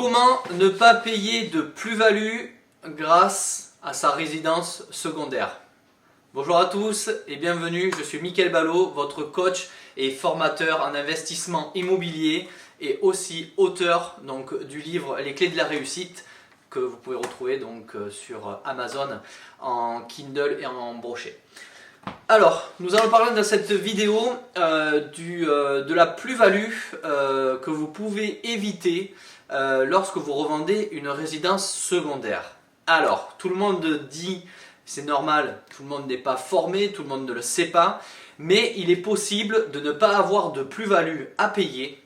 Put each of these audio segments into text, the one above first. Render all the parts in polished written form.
Comment ne pas payer de plus-value grâce à sa résidence secondaire? Bonjour à tous et bienvenue, je suis Mickaël Ballot, votre coach et formateur en investissement immobilier et aussi auteur du livre Les clés de la réussite que vous pouvez retrouver sur Amazon en Kindle et en brochet. Alors, nous allons parler dans cette vidéo de la plus-value que vous pouvez éviter lorsque vous revendez une résidence secondaire. Alors, tout le monde dit, c'est normal, tout le monde n'est pas formé, tout le monde ne le sait pas, mais il est possible de ne pas avoir de plus-value à payer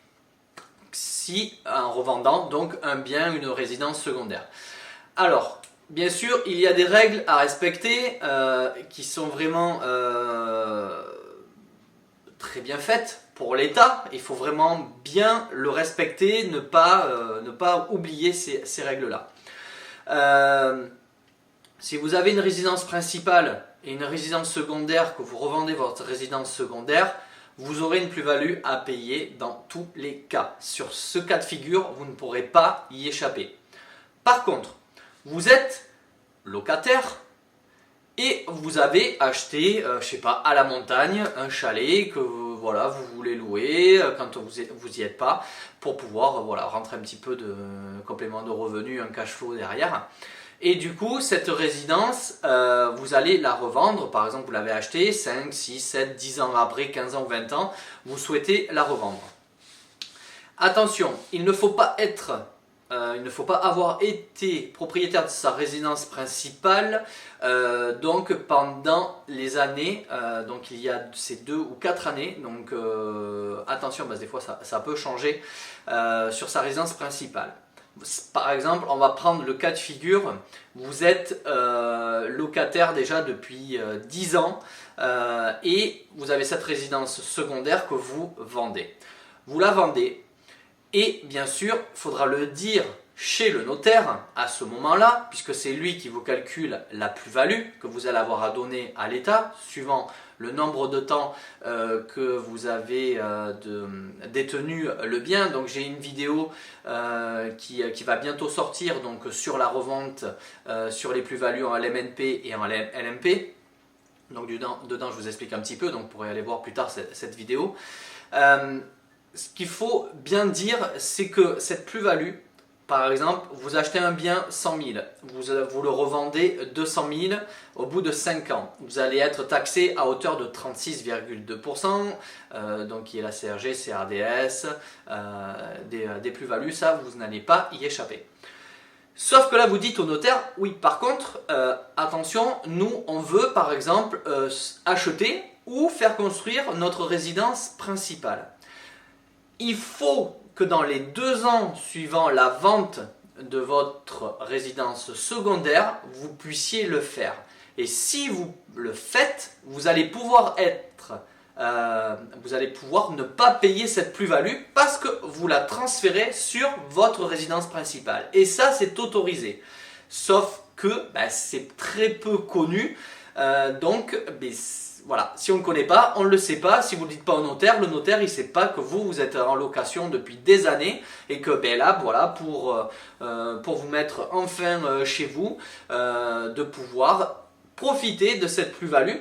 en revendant donc un bien, une résidence secondaire. Alors, bien sûr, il y a des règles à respecter qui sont vraiment très bien faites pour l'État. Il faut vraiment bien le respecter, ne pas oublier ces règles-là. Si vous avez une résidence principale et une résidence secondaire, que vous revendez votre résidence secondaire, vous aurez une plus-value à payer dans tous les cas. Sur ce cas de figure, vous ne pourrez pas y échapper. Par contre, vous êtes locataire et vous avez acheté, je sais pas, à la montagne, un chalet que vous voulez louer quand vous y êtes pas pour pouvoir rentrer un petit peu de complément de revenus, un cash flow derrière. Et du coup, cette résidence, vous allez la revendre, par exemple, vous l'avez achetée 5, 6, 7, 10 ans après, 15 ans, 20 ans, vous souhaitez la revendre. Attention, il ne faut pas avoir été propriétaire de sa résidence principale pendant les années, donc il y a ces 2 ou 4 années, donc attention parce que des fois ça peut changer sur sa résidence principale. Par exemple, on va prendre le cas de figure, vous êtes locataire déjà depuis 10 ans et vous avez cette résidence secondaire que vous vendez. Vous la vendez et bien sûr, il faudra le dire chez le notaire à ce moment-là, puisque c'est lui qui vous calcule la plus-value que vous allez avoir à donner à l'État, suivant le nombre de temps que vous avez détenu le bien. Donc j'ai une vidéo qui va bientôt sortir sur la revente, sur les plus-values en LMNP et en LMP. Donc dedans je vous explique un petit peu, donc vous pourrez aller voir plus tard cette vidéo. Ce qu'il faut bien dire, c'est que cette plus-value, par exemple, vous achetez un bien 100 000, vous le revendez 200 000 au bout de 5 ans. Vous allez être taxé à hauteur de 36,2%, donc qui est la CRG, CRDS, des plus-values, ça vous n'allez pas y échapper. Sauf que là vous dites au notaire, oui par contre, attention, nous on veut par exemple acheter ou faire construire notre résidence principale. Il faut que dans les 2 ans suivant la vente de votre résidence secondaire, vous puissiez le faire. Et si vous le faites, vous allez pouvoir ne pas payer cette plus-value parce que vous la transférez sur votre résidence principale. Et ça, c'est autorisé. Sauf que c'est très peu connu. Voilà, si on ne connaît pas, on ne le sait pas. Si vous ne le dites pas au notaire, le notaire il ne sait pas que vous êtes en location depuis des années et que pour vous mettre enfin chez vous, de pouvoir profiter de cette plus-value.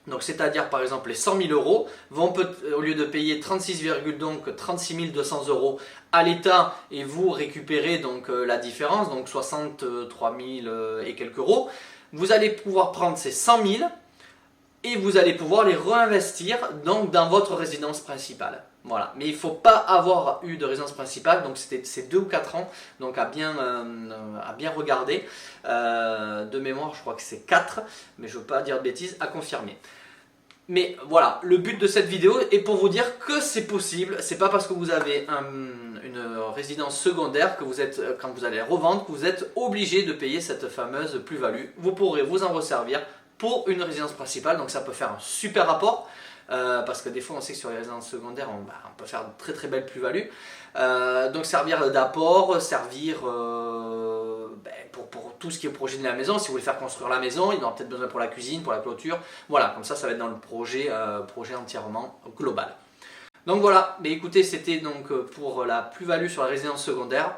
Donc c'est-à-dire par exemple les 100 000 euros vont au lieu de payer 36 200 euros à l'État et vous récupérez la différence, donc 63 000 et quelques euros, vous allez pouvoir prendre ces 100 000 et vous allez pouvoir les réinvestir dans votre résidence principale. Voilà. Mais il ne faut pas avoir eu de résidence principale, donc c'est 2 ou 4 ans, donc à bien regarder. De mémoire, je crois que c'est 4, mais je ne veux pas dire de bêtises, à confirmer. Mais voilà, le but de cette vidéo est pour vous dire que c'est possible. C'est pas parce que vous avez une résidence secondaire que quand vous allez revendre, que vous êtes obligé de payer cette fameuse plus-value. Vous pourrez vous en resservir pour une résidence principale, donc ça peut faire un super rapport parce que des fois on sait que sur les résidences secondaires on peut faire de très très belles plus-values, donc servir d'apport, servir pour tout ce qui est projet de la maison. Si vous voulez faire construire la maison, il en aura peut-être besoin pour la cuisine, pour la clôture, voilà, comme ça va être dans le projet entièrement global. Donc voilà, mais écoutez, c'était donc pour la plus-value sur la résidence secondaire.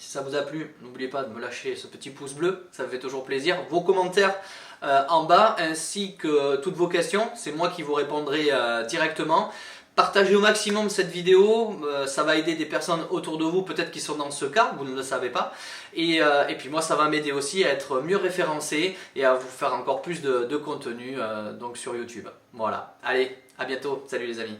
Si ça vous a plu, n'oubliez pas de me lâcher ce petit pouce bleu, ça me fait toujours plaisir. Vos commentaires en bas ainsi que toutes vos questions, c'est moi qui vous répondrai directement. Partagez au maximum cette vidéo, ça va aider des personnes autour de vous, peut-être qui sont dans ce cas, vous ne le savez pas. Et puis moi ça va m'aider aussi à être mieux référencé et à vous faire encore plus de contenu donc sur YouTube. Voilà, allez, à bientôt, salut les amis.